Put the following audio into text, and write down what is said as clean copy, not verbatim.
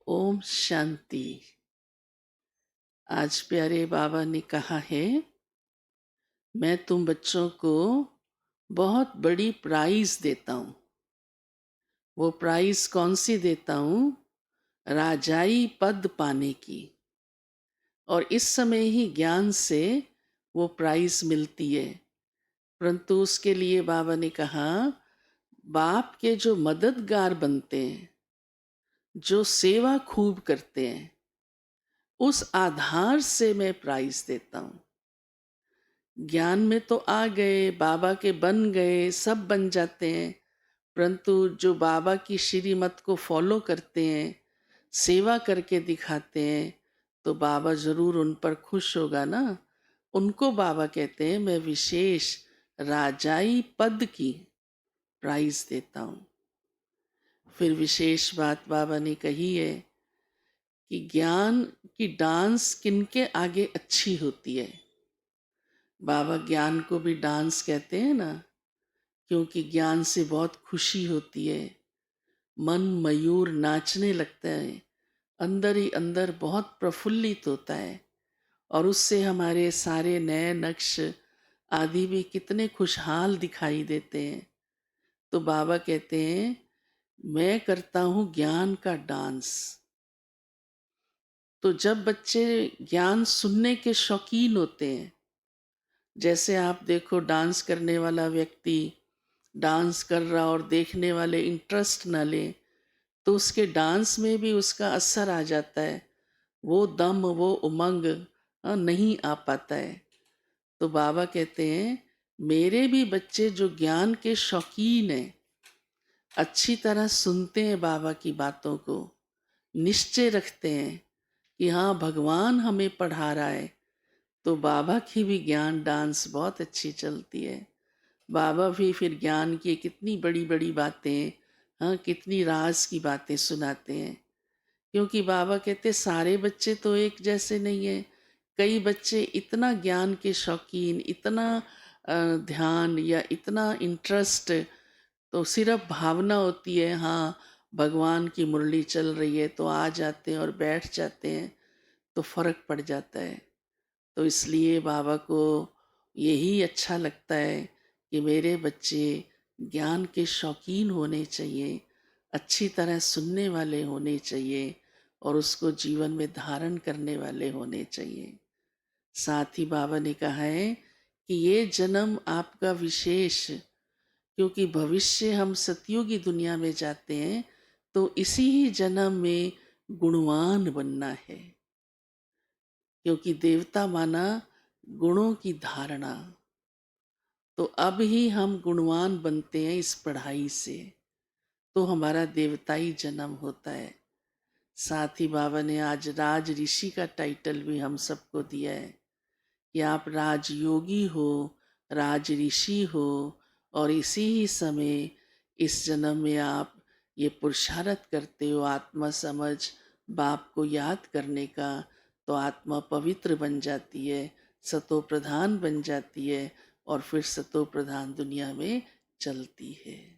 ओम शांति। आज प्यारे बाबा ने कहा है, मैं तुम बच्चों को बहुत बड़ी प्राइज देता हूँ। वो प्राइज कौन सी देता हूँ? राजाई पद पाने की। और इस समय ही ज्ञान से वो प्राइज मिलती है। परंतु उसके लिए बाबा ने कहा, बाप के जो मददगार बनते हैं, जो सेवा खूब करते हैं, उस आधार से मैं प्राइज देता हूँ। ज्ञान में तो आ गए, बाबा के बन गए, सब बन जाते हैं, परंतु जो बाबा की श्रीमत को फॉलो करते हैं, सेवा करके दिखाते हैं, तो बाबा जरूर उन पर खुश होगा ना। उनको बाबा कहते हैं, मैं विशेष राजाई पद की प्राइज देता हूँ। फिर विशेष बात बाबा ने कही है कि ज्ञान की डांस किनके आगे अच्छी होती है। बाबा ज्ञान को भी डांस कहते हैं ना, क्योंकि ज्ञान से बहुत खुशी होती है। मन मयूर नाचने लगता है, अंदर ही अंदर बहुत प्रफुल्लित होता है, और उससे हमारे सारे नए नक्श आदि भी कितने खुशहाल दिखाई देते हैं। तो बाबा कहते हैं, मैं करता हूँ ज्ञान का डांस। तो जब बच्चे ज्ञान सुनने के शौकीन होते हैं, जैसे आप देखो डांस करने वाला व्यक्ति डांस कर रहा और देखने वाले इंटरेस्ट न ले, तो उसके डांस में भी उसका असर आ जाता है। वो दम, वो उमंग नहीं आ पाता है। तो बाबा कहते हैं, मेरे भी बच्चे जो ज्ञान के शौकीन हैं, अच्छी तरह सुनते हैं बाबा की बातों को, निश्चय रखते हैं कि हाँ, भगवान हमें पढ़ा रहा है, तो बाबा की भी ज्ञान डांस बहुत अच्छी चलती है। बाबा भी फिर ज्ञान की कितनी बड़ी बड़ी बातें, हाँ, कितनी राज की बातें सुनाते हैं। क्योंकि बाबा कहते सारे बच्चे तो एक जैसे नहीं है। कई बच्चे इतना ज्ञान के शौकीन, इतना ध्यान या इतना इंटरेस्ट, तो सिर्फ भावना होती है, हाँ भगवान की मुरली चल रही है, तो आ जाते हैं और बैठ जाते हैं, तो फर्क पड़ जाता है। तो इसलिए बाबा को यही अच्छा लगता है कि मेरे बच्चे ज्ञान के शौकीन होने चाहिए, अच्छी तरह सुनने वाले होने चाहिए, और उसको जीवन में धारण करने वाले होने चाहिए। साथ ही बाबा ने कहा है कि ये जन्म आपका विशेष, क्योंकि भविष्य हम सतयुगी दुनिया में जाते हैं, तो इसी ही जन्म में गुणवान बनना है। क्योंकि देवता माना गुणों की धारणा, तो अब ही हम गुणवान बनते हैं इस पढ़ाई से, तो हमारा देवताई जन्म होता है। साथ ही बाबा ने आज राज ऋषि का टाइटल भी हम सबको दिया है कि आप राजयोगी हो, राज ऋषि हो, और इसी ही समय इस जन्म में आप ये पुरुषार्थ करते हो आत्मा समझ बाप को याद करने का, तो आत्मा पवित्र बन जाती है, सतो प्रधान बन जाती है, और फिर सतो प्रधान दुनिया में चलती है।